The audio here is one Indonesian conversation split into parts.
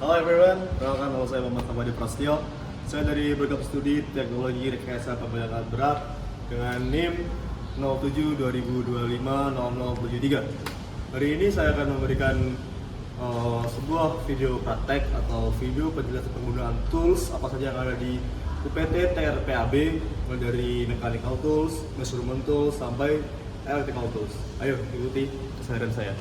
Halo everyone, perkenalkan nama saya Muhammad Abadi Prasetyo. Saya dari Bergab Studi Teknologi Rekayasa Pembayaran Berat dengan NIM 07-2025-0073. Hari ini saya akan memberikan sebuah video praktek atau video penjelasan penggunaan tools apa saja yang ada di UPT TRPAB, mulai dari mechanical tools, measurement tools, sampai electrical tools. Ayo ikuti keseharian saya.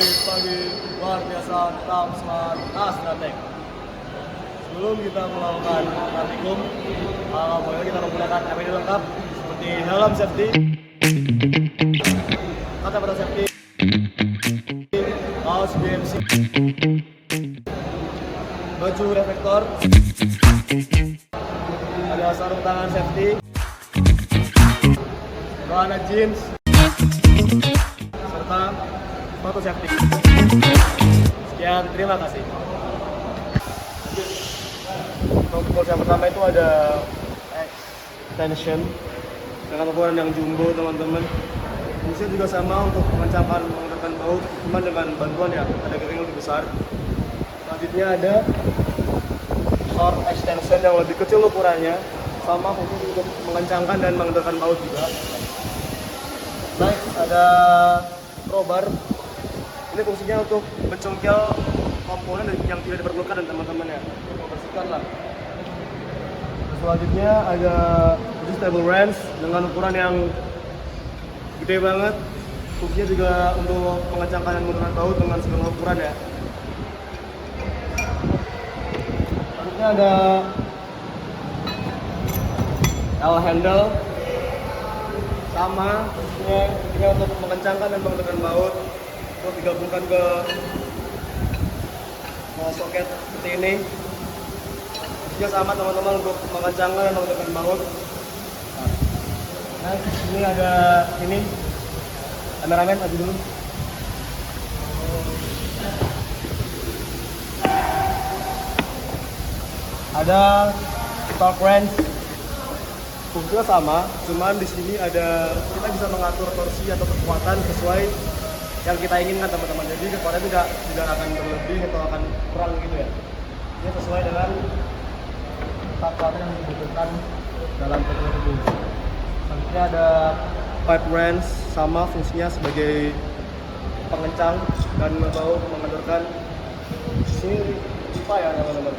Pagi, luar biasa, tetap semangat, Asnatek. Sebelum kita melakukan praktikum, boleh kita menggunakan APD lengkap seperti helm safety, kacamata safety, kaos BMC, baju reflektor, ada sarung tangan safety, celana jeans, serta sepatu safety. Sekian, terima kasih. Untuk tools yang pertama itu ada extension dengan ukuran yang jumbo, teman-teman. Fungsinya juga sama untuk mengencangkan menggerakkan baut, cuman dengan bantuan ya ada garing lebih besar. Selanjutnya ada short extension yang lebih kecil ukurannya, sama fungsi untuk mengencangkan dan menggerakkan baut juga. Next ada crowbar. Ini fungsinya untuk mencongkel komponen yang tidak diperlukan dan teman-teman ya, membersihkan lah. Selanjutnya ada adjustable wrench dengan ukuran yang gede banget. Fungsinya juga untuk mengencangkan dan menggunakan baut dengan segala ukuran ya. Selanjutnya ada L handle, sama fungsinya untuk mengencangkan dan menggunakan baut. Terus digabungkan ke soket seperti ini. Juga sama teman-teman untuk mengencangkan dan menggunakan baut. Nah, ini ada ini kameramen maju dulu. Ada torque wrench. Fungsinya sama, cuman di sini ada kita bisa mengatur torsi atau kekuatan sesuai yang kita inginkan teman-teman. Jadi kekuatan tidak akan berlebih atau akan kurang gitu ya. Ini sesuai dengan kekuatan yang dibutuhkan dalam teknologi itu. Selanjutnya ada pipe wrench, sama fungsinya sebagai pengencang dan membaut mengendorkan. Sini pipa ya teman-teman.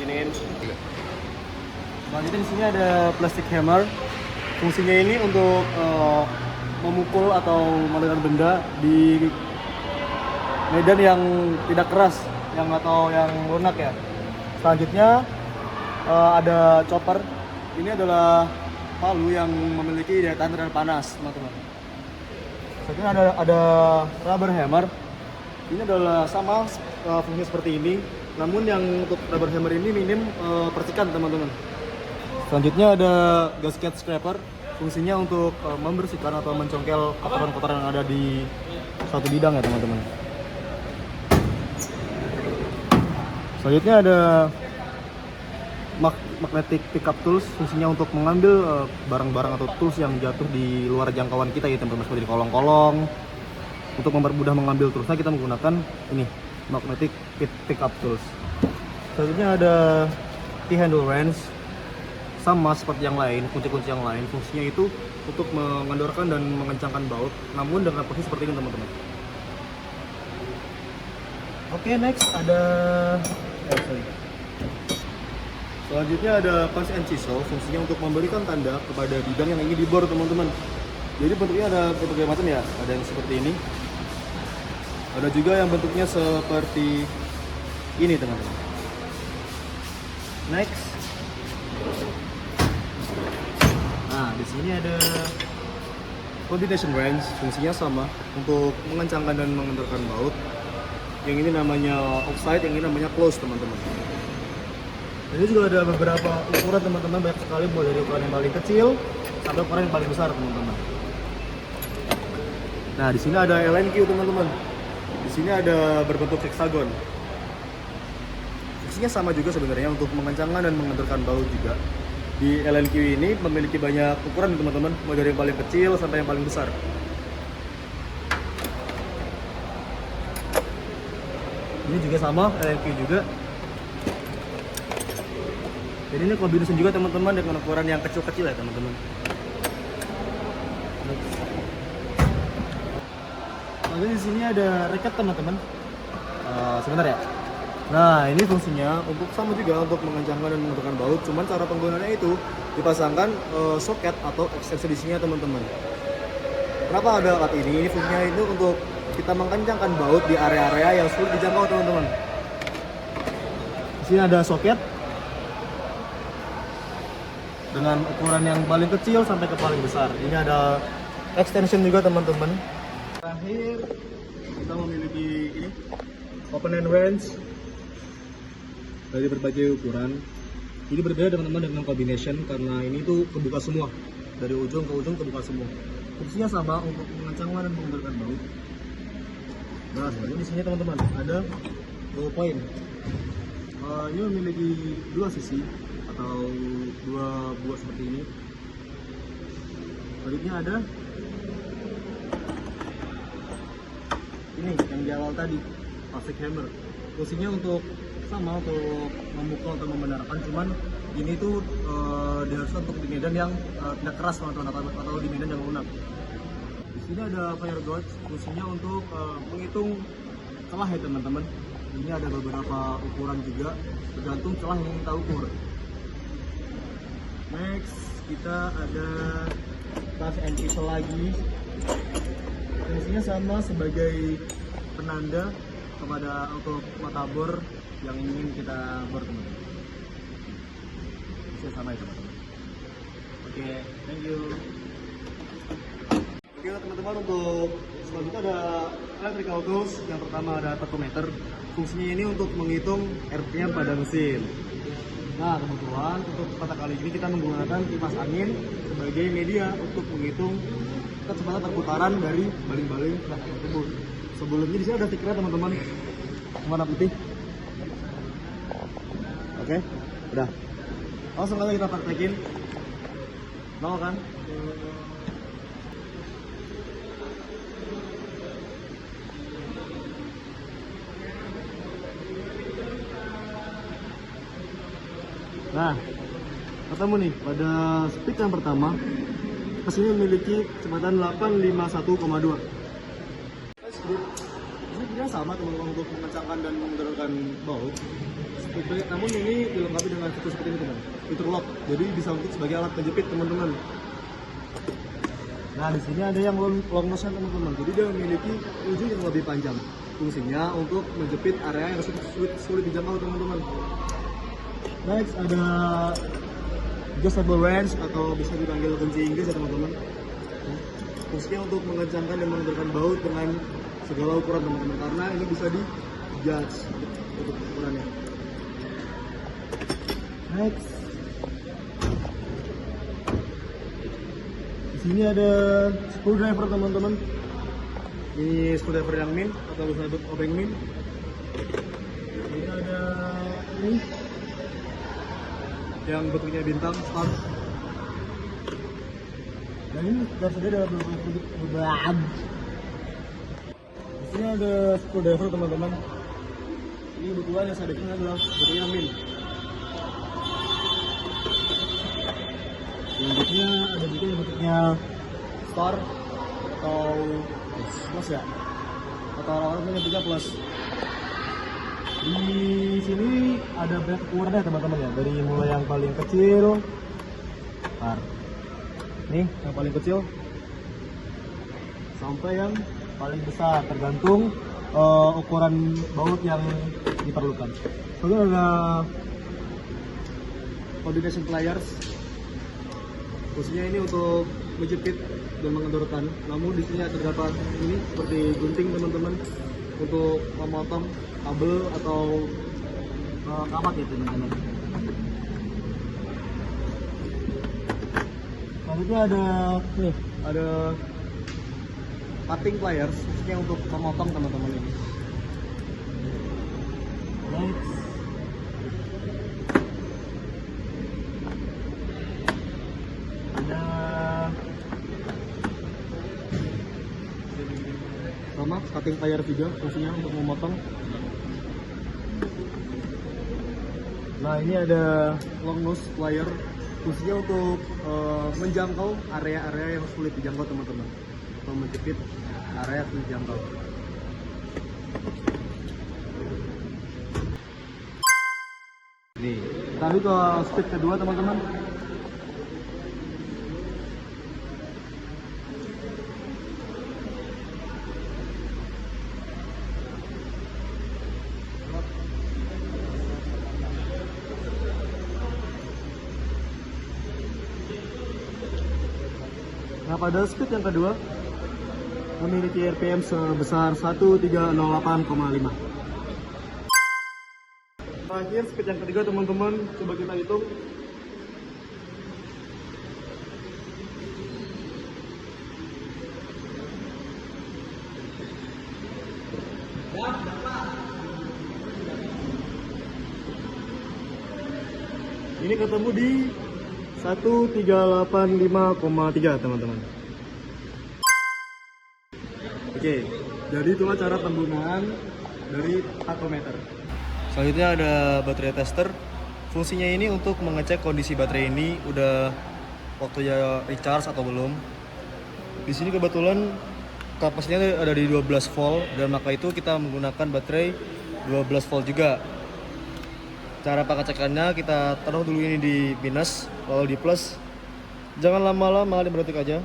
Giniin. Selanjutnya di sini ada plastic hammer. Fungsinya ini untuk memukul atau meletakkan benda di medan yang tidak keras, yang lunak ya. Selanjutnya ada chopper. Ini adalah palu yang memiliki daya tahan terhadap panas, teman-teman. Selanjutnya ada rubber hammer. Ini adalah sama fungsinya seperti ini, namun yang untuk rubber hammer ini minim percikan, teman-teman. Selanjutnya ada gasket scraper. Fungsinya untuk membersihkan atau mencongkel kotoran-kotoran yang ada di suatu bidang ya teman-teman. Selanjutnya ada magnetic pickup tools. Fungsinya untuk mengambil barang-barang atau tools yang jatuh di luar jangkauan kita ya teman-teman, seperti di kolong-kolong. Untuk mempermudah mengambil toolsnya kita menggunakan ini magnetic pickup tools. Selanjutnya ada T-handle wrench. Sama seperti yang lain, kunci-kunci yang lain, fungsinya itu untuk mengendorkan dan mengencangkan baut, namun dengan posisi seperti ini teman-teman. Oke, next ada selanjutnya ada punch and chisel. Fungsinya untuk memberikan tanda kepada bidang yang ingin dibor teman-teman. Jadi bentuknya ada berbagai macam ya, ada yang seperti ini, Ada juga yang bentuknya seperti ini teman-teman. Next. Nah, di sini ada combination range, fungsinya sama untuk mengencangkan dan mengendorkan baut. Yang ini namanya offside, yang ini namanya close teman-teman. Ini juga ada beberapa ukuran teman-teman, banyak sekali, mulai dari ukuran yang paling kecil sampai ukuran yang paling besar teman-teman. Nah, di sini ada LNQ teman-teman. Di sini ada berbentuk hexagon. Fungsinya sama juga sebenarnya untuk mengencangkan dan mengendorkan baut juga. Di LNQ ini memiliki banyak ukuran teman-teman, mulai dari yang paling kecil sampai yang paling besar. Ini juga sama, LNQ juga. Jadi ini combination juga teman-teman dengan ukuran yang kecil-kecil ya teman-teman. Lalu di sini ada rekat teman-teman. Sebentar ya. Nah, ini fungsinya untuk sama juga untuk mengencangkan dan mengendorkan baut. Cuman cara penggunaannya itu dipasangkan soket atau ekstensi di sini teman-teman. Kenapa ada alat ini? Ini fungsinya itu untuk kita mengencangkan baut di area-area yang sulit dijangkau teman-teman. Di sini ada soket dengan ukuran yang paling kecil sampai ke paling besar. Ini ada extension juga teman-teman. Terakhir kita memiliki ini open end range dari berbagai ukuran. Ini berbeda teman-teman dengan combination karena ini tuh kebuka semua, dari ujung ke ujung kebuka semua. Fungsinya sama untuk mengencangkan dan mengendorkan baut. Nah, sebenarnya di sini teman-teman ada ball point. Ini memiliki dua sisi atau dua buah seperti ini. Baliknya ada ini yang di awal tadi, plastic hammer. Fungsinya untuk sama untuk memukul atau membenarkan, cuman ini tuh diharuskan untuk di medan yang tidak keras teman-teman, atau di medan yang lunak. Di sini ada fire gauge, fungsinya untuk menghitung celah ya teman-teman. Ini ada beberapa ukuran juga, tergantung celah yang kita ukur. Next kita ada tas and chisel lagi. Fungsinya sama sebagai penanda kepada untuk mata bor yang ingin kita bor teman-teman. Bisa sama ya teman-teman. Oke, thank you. Oke teman-teman, untuk selanjutnya ada electrical tools. Yang pertama ada tachometer. Fungsinya ini untuk menghitung RPM pada mesin. Nah kebetulan untuk pada kali ini kita menggunakan kipas angin sebagai media untuk menghitung kecepatan perputaran dari baling-baling traktor tersebut. Sebelumnya di sini ada stikernya teman-teman, warna putih. Oke, udah. Langsung aja kita praktekin. Mau kan? Nah, ketemu nih pada speed yang pertama. Mesin memiliki kecepatan 851,2. Ini juga sama teman-teman untuk mengencangkan dan mengendorkan baut. Namun ini dilengkapi dengan fitur seperti ini teman, fitur lock. Jadi bisa untuk sebagai alat penjepit teman-teman. Nah di sini ada yang long nose teman-teman. Jadi dia memiliki ujung yang lebih panjang. Fungsinya untuk menjepit area yang sulit dijangkau teman-teman. Next ada adjustable wrench atau bisa dipanggil kunci Inggris ya teman-teman. Fungsinya untuk mengencangkan dan mengendorkan baut dengan segala ukuran teman-teman, karena ini bisa di judge untuk ukurannya. Next, di sini ada screwdriver teman-teman. Ini screwdriver yang min atau bisa disebut obeng min. Ini ada ini yang bentuknya bintang star. Dan ini biasanya ada beberapa. Di sini ada screwdriver teman-teman. Ini kebetulan yang saya bikin adalah bentuknya min. Selanjutnya ada juga yang bentuknya star atau plus ya, atau orang-orang bentuknya plus. Di sini ada banyak ukurannya teman-teman ya, dari mulai yang paling kecil, nih yang paling kecil, sampai yang paling besar, tergantung ukuran baut yang diperlukan. Lalu ada coordination pliers. Fungsinya ini untuk menjepit dan mengendorkan. Namun di sini terdapat ini seperti gunting teman-teman untuk memotong kabel atau kapak ya teman-teman. Selanjutnya ada cutting pliers, fungsinya untuk memotong teman-teman ini. Next. Ada sama cutting plier juga, fungsinya untuk memotong. Nah ini ada long nose plier, fungsinya untuk menjangkau area-area yang sulit dijangkau teman-teman, atau menjepit area yang sulit dijangkau. Nih, tadi ke speed kedua teman-teman. Nah pada speed yang kedua memiliki RPM sebesar 1308,5. Terakhir speed yang ketiga teman-teman, coba kita hitung. Ini ketemu di 1385,3 teman-teman. Oke, jadi itulah cara penggunaan dari tachometer. Selanjutnya ada baterai tester. Fungsinya ini untuk mengecek kondisi baterai ini udah waktunya recharge atau belum. Di sini kebetulan kapasitasnya ada di 12 volt dan maka itu kita menggunakan baterai 12 volt juga. Cara pengecekannya kita taruh dulu ini di minus, lalu di plus. Jangan lama-lama, 5 detik aja.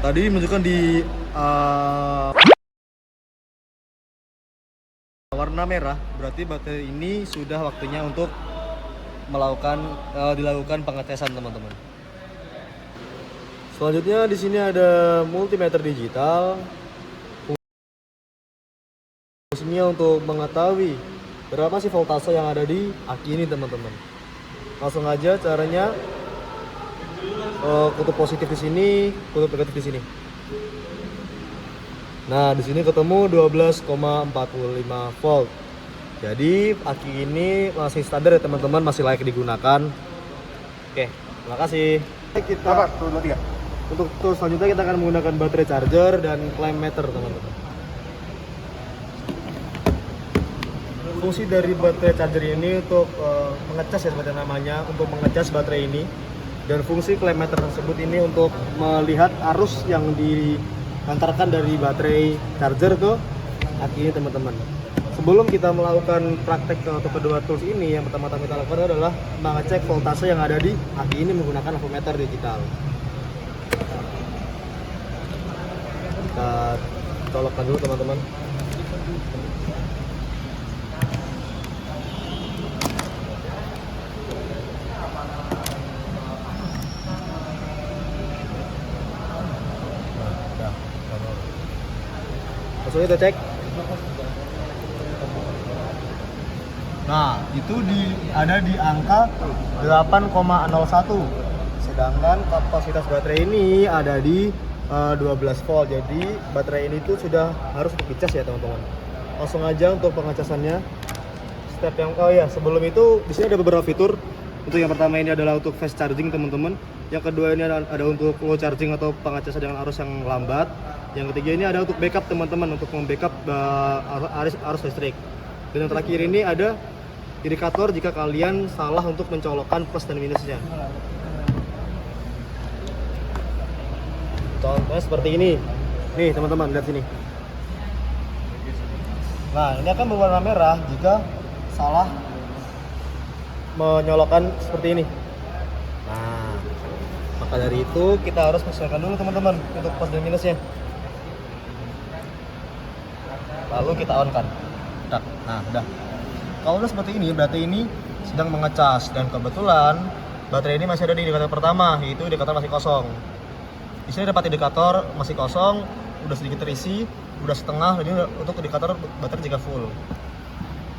Tadi menunjukkan di warna merah, berarti baterai ini sudah waktunya untuk dilakukan pengetesan teman-teman. Selanjutnya di sini ada multimeter digital. Fungsinya untuk mengetahui berapa sih voltase yang ada di aki ini teman-teman. Langsung aja caranya, kutub positif di sini, kutub negatif di sini. Nah di sini ketemu 12,45 volt. Jadi aki ini masih standar ya teman-teman, masih layak digunakan. Oke, terima kasih. Kita untuk tool selanjutnya kita akan menggunakan baterai charger dan climb meter teman-teman. Fungsi dari baterai charger ini untuk mengecas ya seperti namanya, untuk mengecas baterai ini. Dan fungsi climb meter tersebut ini untuk melihat arus yang diantarkan dari baterai charger ke aki ini teman-teman. Sebelum kita melakukan praktek untuk kedua tools ini, yang pertama-tama kita lakukan adalah mengecek voltase yang ada di aki ini menggunakan avometer digital. Kita colokkan dulu teman-teman. Langsung kita cek. Nah, itu ada di angka 8,01. Sedangkan kapasitas baterai ini ada di 12 volt. Jadi baterai ini tuh sudah harus dicas ya teman-teman. Langsung aja untuk pengecasannya. Step yang sebelum itu di sini ada beberapa fitur. Untuk yang pertama ini adalah untuk fast charging teman-teman. Yang kedua ini ada untuk low charging atau pengecasan dengan arus yang lambat. Yang ketiga ini ada untuk backup teman-teman, untuk membackup arus listrik. Dan yang terakhir ini ada indikator jika kalian salah untuk mencolokkan plus dan minusnya. Contohnya seperti ini. Nih teman-teman, lihat sini. Nah, ini akan berwarna merah jika salah menyolokkan seperti ini. Nah, Maka dari itu kita harus menyesuaikan dulu teman-teman untuk plus dan minusnya. Lalu kita on kan. Nah, udah. Kalau udah seperti ini berarti ini sedang mengecas, dan kebetulan baterai ini masih ada di indikator pertama, yaitu indikator masih kosong. Di sini dapat indikator masih kosong, udah sedikit terisi, udah setengah, jadi untuk indikator baterai jika full.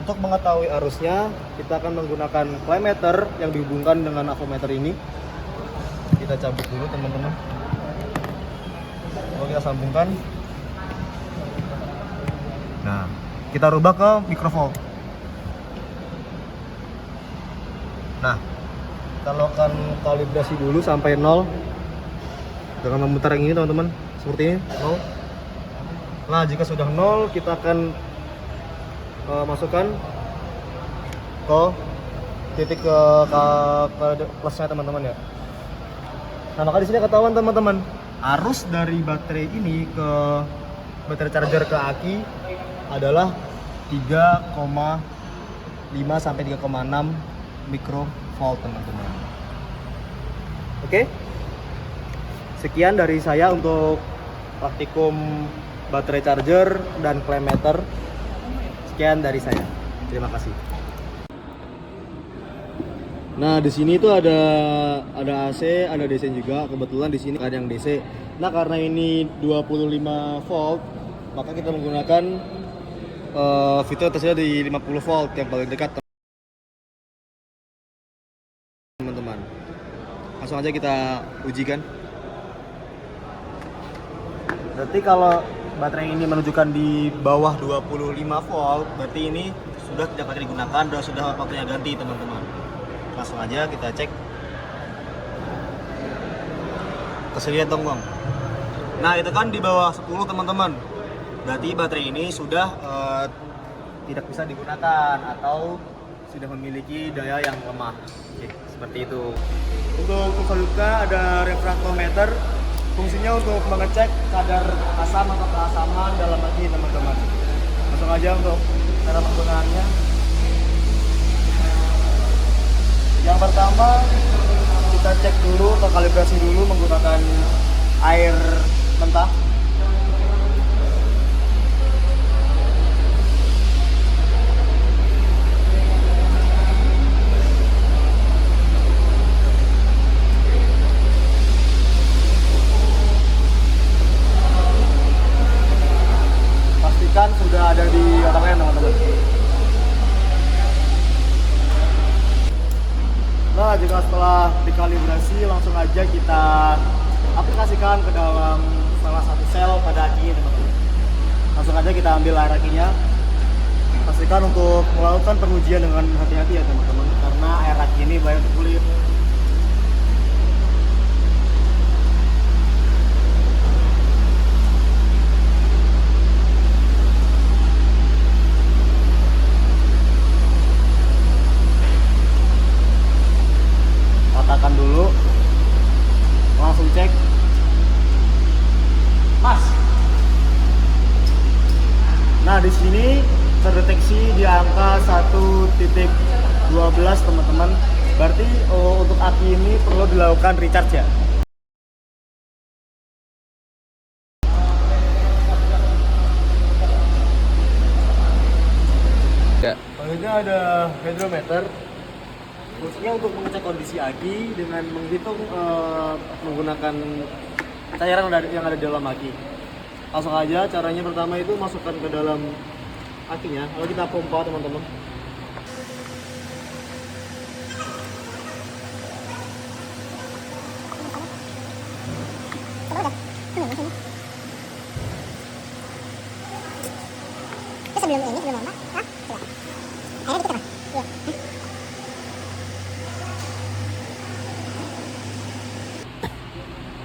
Untuk mengetahui arusnya, kita akan menggunakan klimeter yang dihubungkan dengan avometer ini. Kita cabut dulu teman-teman. Lalu kita sambungkan. Nah, kita rubah ke microvolt. Nah, kita lakukan kalibrasi dulu sampai 0 dengan memutar yang ini teman-teman, seperti ini 0. Nah, jika sudah 0 kita akan masukkan ke titik ke plusnya teman-teman ya. Nah, maka di sini ketahuan teman-teman, arus dari baterai ini ke baterai charger ke aki adalah 3,5 sampai 3,6 mikrovolt teman-teman. Oke, sekian dari saya untuk praktikum baterai charger dan klimeter. Sekian dari saya, terima kasih. Nah, di sini itu ada AC, ada DC juga. Kebetulan di sini ada yang DC. Nah, karena ini 25 volt, maka kita menggunakan fitur tersedia di 50 volt yang paling dekat teman-teman. Langsung aja kita ujikan. Berarti kalau baterai ini menunjukkan di bawah 25 volt, berarti ini sudah tidak dapat digunakan dan sudah waktunya ganti teman-teman. Langsung aja kita cek kesediaan tongkong. Nah, itu kan di bawah 10 teman-teman. Berarti baterai ini sudah tidak bisa digunakan atau sudah memiliki daya yang lemah. Oke, seperti itu. Untuk selanjutnya ada refraktometer. Fungsinya untuk mengecek kadar asam atau keasaman dalam aki teman-teman. Langsung aja untuk cara penggunaannya. Yang pertama, kita cek dulu atau kalibrasi dulu menggunakan air mentah. Pastikan sudah ada di orangnya teman-teman. Nah, jika setelah dikalibrasi, langsung aja kita aplikasikan ke dalam salah satu sel pada aki teman-teman. Langsung aja kita ambil air akinya. Pastikan untuk melakukan pengujian dengan hati-hati ya teman-teman, karena air aki ini bahaya untuk kulit. Katakan dulu, langsung cek. Mas. Nah, di sini terdeteksi di angka 1.12 teman-teman. Berarti untuk aki ini perlu dilakukan recharge ya. Selanjutnya ada hydrometer. Fungsinya untuk mengecek kondisi aki dengan menghitung menggunakan cairan yang ada di dalam aki. Langsung aja, caranya pertama itu masukkan ke dalam akinya, lalu kita pompa teman-teman. Sebelum ini, sebelum apa? Hah? Airnya dikit apa? Iya.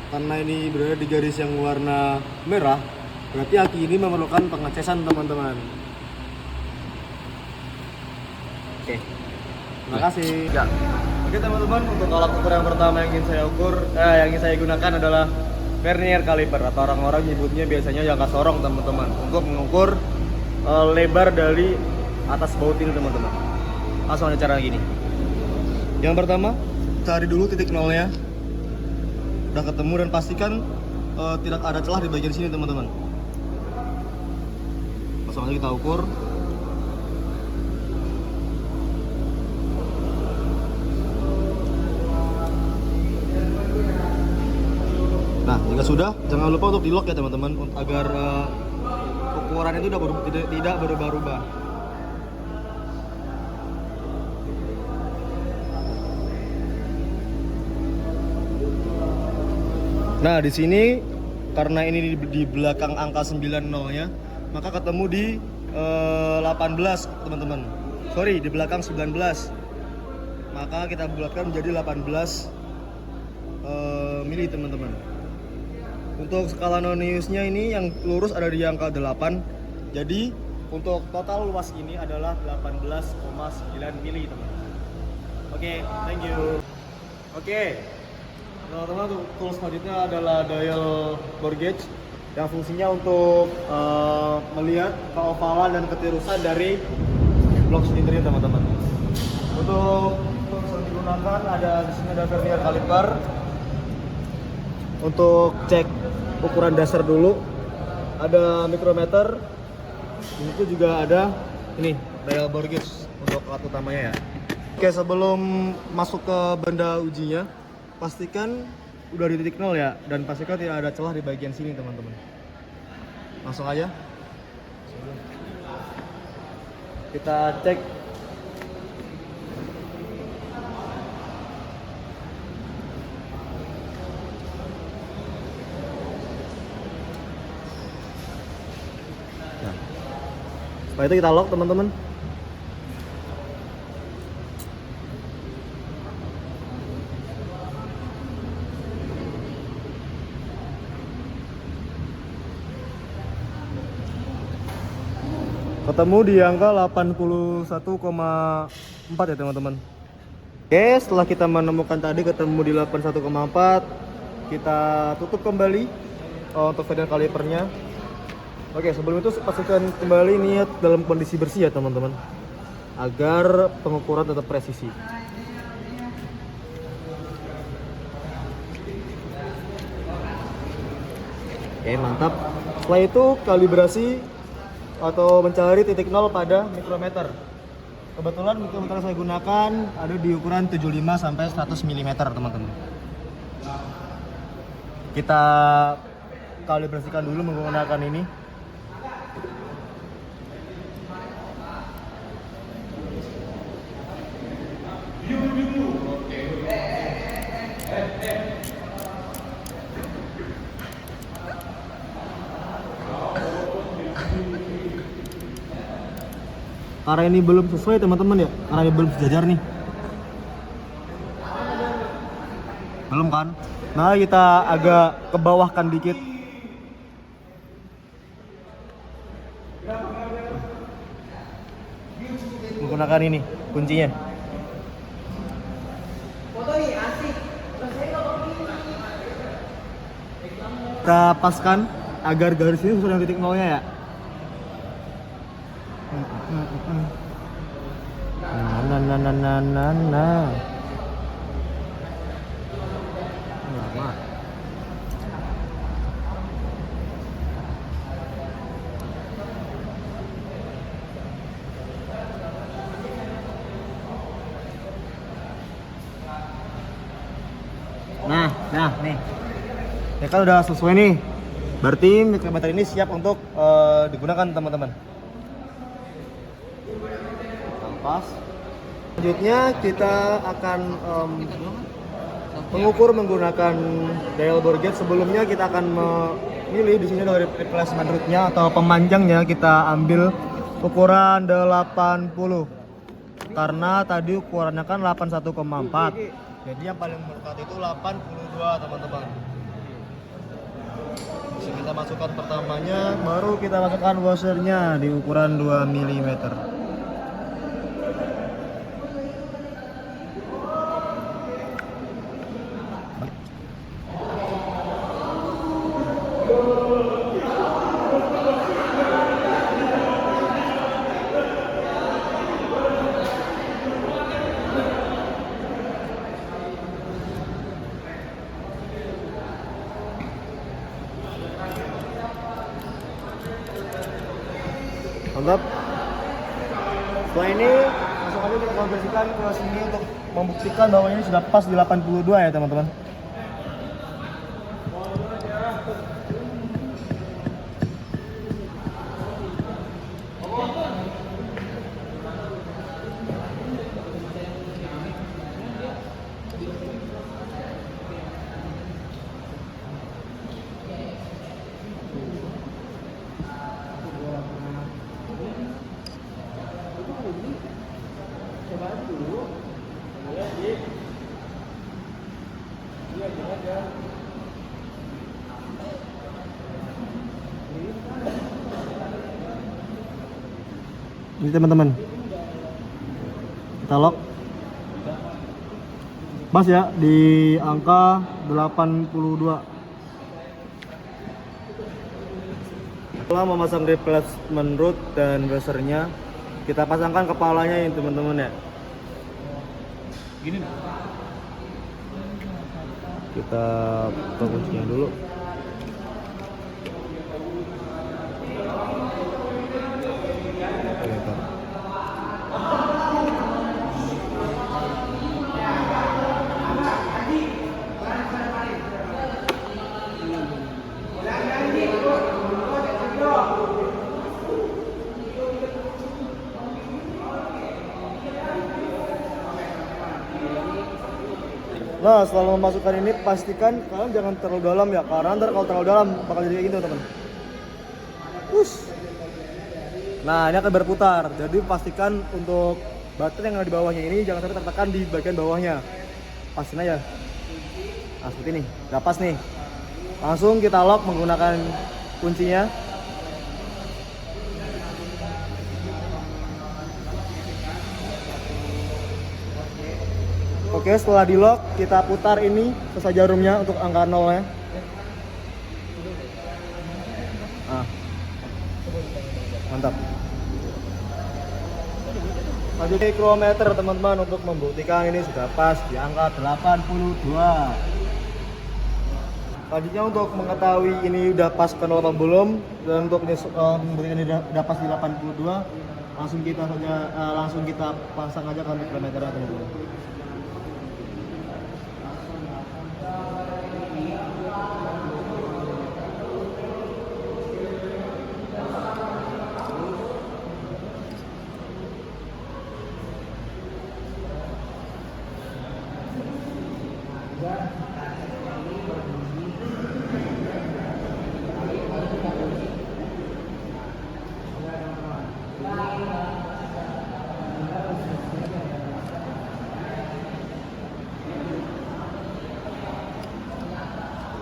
Karena ini berada di garis yang warna merah, berarti aki ini memerlukan pengecasan teman-teman. Oke, terima kasih. Ya. Oke teman-teman, untuk alat ukur yang pertama yang ingin saya gunakan adalah vernier caliper, atau orang-orang nyebutnya biasanya jangka sorong teman-teman, untuk mengukur lebar dari atas baut ini teman-teman. Langsung ada cara gini. Yang pertama, cari dulu titik nolnya. udah ketemu, dan pastikan tidak ada celah di bagian sini teman-teman. Langsung aja kita ukur. Nah, jika sudah, jangan lupa untuk di lock ya teman-teman, agar ukurannya itu tidak berubah-ubah. Nah, di sini karena ini di belakang angka 90-nya, maka ketemu di 18 teman-teman. Sorry, di belakang 19. Maka kita bulatkan menjadi 18 mili teman-teman. Untuk skala Noniusnya ini yang lurus ada di angka 8. Jadi untuk total luas ini adalah 18,9 mili teman-teman. Oke, thank you. Oke, teman-teman, untuk tools selanjutnya adalah dial bore gauge yang fungsinya untuk melihat keovalan dan ketirusan dari blok silinder ini teman-teman. Untuk tools yang digunakan di sini ada vernier caliper untuk cek ukuran dasar dulu, ada micrometer, itu juga ada ini dial bore gauge untuk alat utamanya ya. Oke, sebelum masuk ke benda ujinya, pastikan udah di titik 0 ya, dan pastikan tidak ada celah di bagian sini teman-teman. Langsung aja kita cek. Nah, setelah itu kita lock teman-teman. Ketemu di angka 81,4 ya teman-teman. Oke, setelah kita menemukan tadi ketemu di 81,4, kita tutup kembali untuk vernier calipernya. Oke, sebelum itu pastikan kembali niat dalam kondisi bersih ya teman-teman, agar pengukuran tetap presisi. Oke, mantap. Setelah itu kalibrasi atau mencari titik 0 pada mikrometer. Kebetulan mikrometer yang saya gunakan ada di ukuran 75 sampai 100 mm teman-teman. Kita kalibrasikan dulu menggunakan ini. Karena ini belum sesuai teman-teman ya, karena ini belum sejajar nih. Belum kan? Nah, kita agak ke bawahkan dikit. Menggunakan ini kuncinya. Kita paskan agar garis ini sesuai dengan titik 0-nya ya. Nah. Lama. Nah, nih. Ya kan udah sesuai nih. Berarti mikrometer ini siap untuk digunakan teman-teman. Pas. Selanjutnya kita akan mengukur menggunakan dial bore gauge. Sebelumnya kita akan memilih di sini dari replacement root-nya atau pemanjangnya, kita ambil ukuran 80. Karena tadi ukurannya kan 81,4. Jadi yang paling melekat itu 82 teman-teman. Bisa kita masukkan pertamanya, baru kita masukkan washernya di ukuran 2 mm. Mantap. Setelah ini langsung aja kita konversikan ke sini untuk membuktikan bahwa ini sudah pas di 82 ya teman-teman. Ini teman-teman, kita lock pas ya di angka 82. Setelah memasang replacement root dan browsernya, kita pasangkan kepalanya ini teman-teman ya. Gini nih. Kita buka kuncinya dulu. Nah, setelah memasukkan ini pastikan kalian jangan terlalu dalam ya, karena ntar kalau terlalu dalam bakal jadi kayak gitu teman. Nah, ini akan berputar. Jadi pastikan untuk baterai yang ada di bawahnya ini jangan sampai tertekan di bagian bawahnya. Pastiin aja. Nah, seperti ini. Udah pas nih. Langsung kita lock menggunakan kuncinya. Oke, setelah di lock kita putar ini sisa jarumnya untuk angka 0 ya. Nah. Mantap. Lanjut ke kronometer teman-teman untuk membuktikan ini sudah pas di angka 82. Selanjutnya untuk mengetahui ini udah pas ke 0 atau belum, dan untuk membuktikan ini udah pas di 82, langsung kita pasang aja ke kronometer teman-teman.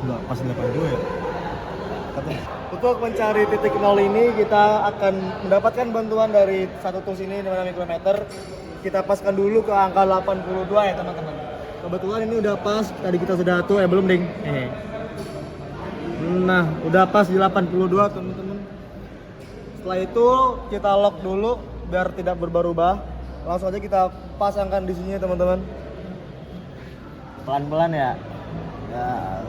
Enggak, pas 82 ya. Untuk mencari titik 0 ini kita akan mendapatkan bantuan dari satu tools ini namanya mikrometer. Kita paskan dulu ke angka 82 ya teman-teman. Kebetulan ini udah pas, tadi kita sudah atur belum ding. Nah, udah pas di 82 teman-teman. Setelah itu kita lock dulu biar tidak berubah-ubah. Langsung aja kita pasangkan di sini teman-teman. Pelan-pelan ya. Ya.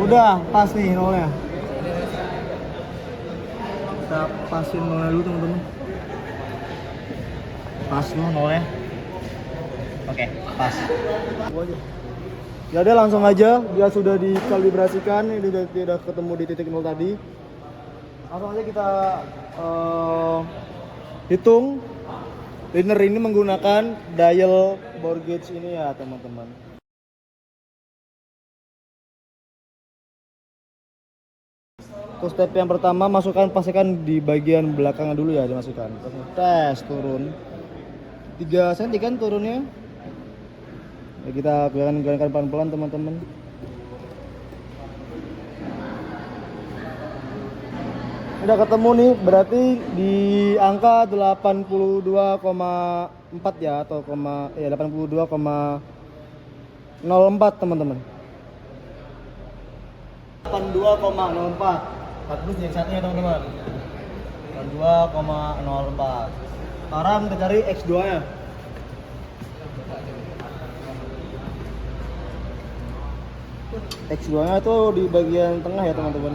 Udah pas nih nolnya. Kita pasin nolnya dulu teman-teman. Pas loh nolnya. Oke, pas. Ya udah langsung aja, dia sudah dikalibrasikan, ini sudah ketemu di titik 0 tadi. Langsung aja kita hitung. Linear ini menggunakan dial bore gauge ini ya teman-teman. Untuk step yang pertama, pastikan di bagian belakang dulu ya dimasukkan. Tes turun 3 cm kan turunnya. Ya, kita gerakan pelan-pelan teman-teman. Udah ketemu nih, berarti di angka 82,4 ya, atau 82,04 teman-teman. 82,04. 40 yang satunya teman-teman. 82,04. Sekarang kita cari X2 nya. X2 nya tuh di bagian tengah ya teman-teman.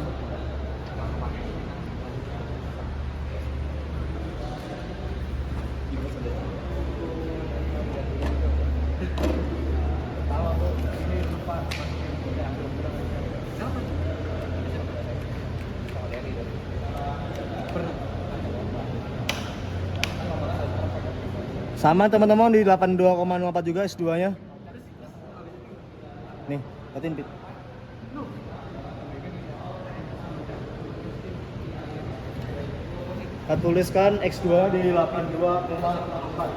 Sama teman-teman di 82,04 juga S2 nya. Nih, liatin Pit. Kita tuliskan X2 di 82,04.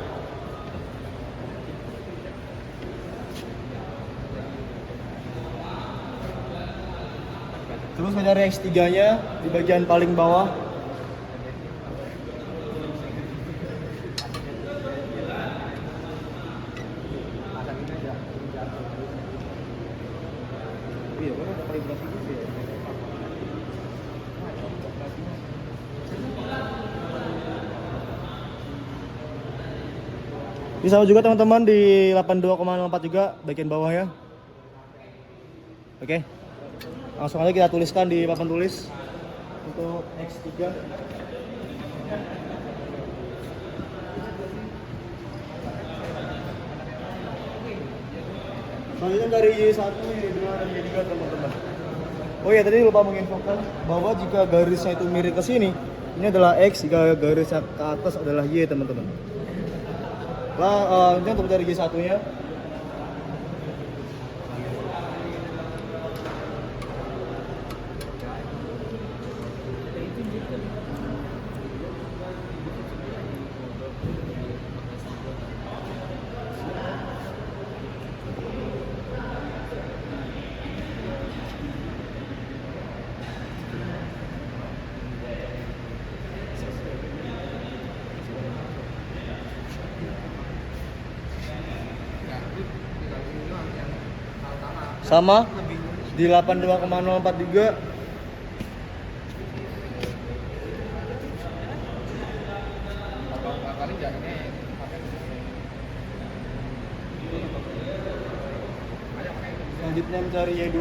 Terus mencari X3 nya di bagian paling bawah. Bisa juga teman-teman di 82,04 juga bagian bawahnya. Oke. Langsung aja kita tuliskan di papan tulis untuk X3. Selanjutnya dari Y1, Y2, dan Y3 teman-teman. Oh ya, tadi lupa menginfokan bahwa jika garisnya itu mirip ke sini, ini adalah X, jika garisnya ke atas adalah Y teman-teman. Lah, ini untuk dari Y1 nya. Sama di 82,04 juga. Selanjutnya mencari Y2.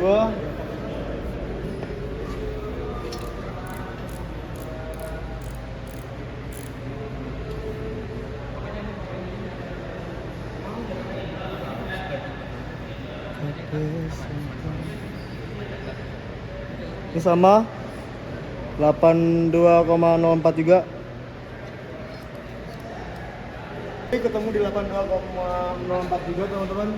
Ini sama 82,04 juga. Ini ketemu di 82,04 juga teman-teman.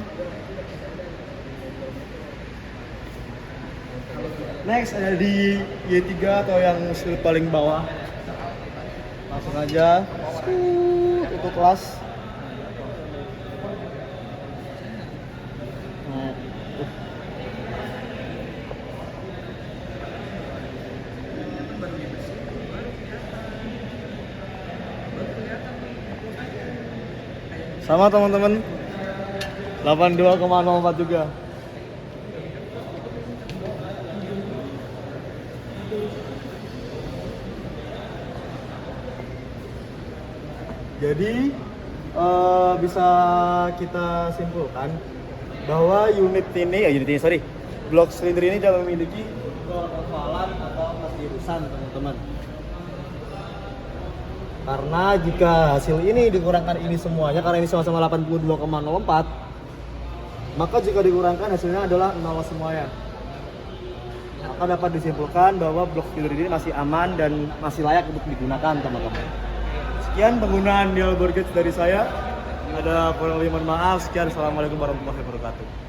Next ada di Y3 atau yang sudut paling bawah. Langsung aja untuk kelas. Sama teman-teman, 82,04 juga. Jadi bisa kita simpulkan bahwa blok silinder ini tidak memiliki keovalan atau ketirusan teman-teman. Karena jika hasil ini dikurangkan ini semuanya, karena ini sama-sama 82,04, maka jika dikurangkan hasilnya adalah 0 semuanya. Maka dapat disimpulkan bahwa blok silinder ini masih aman dan masih layak untuk digunakan teman-teman. Sekian penggunaan dial board gauge dari saya. Ada kurang lebih mohon maaf. Sekian, assalamualaikum warahmatullahi wabarakatuh.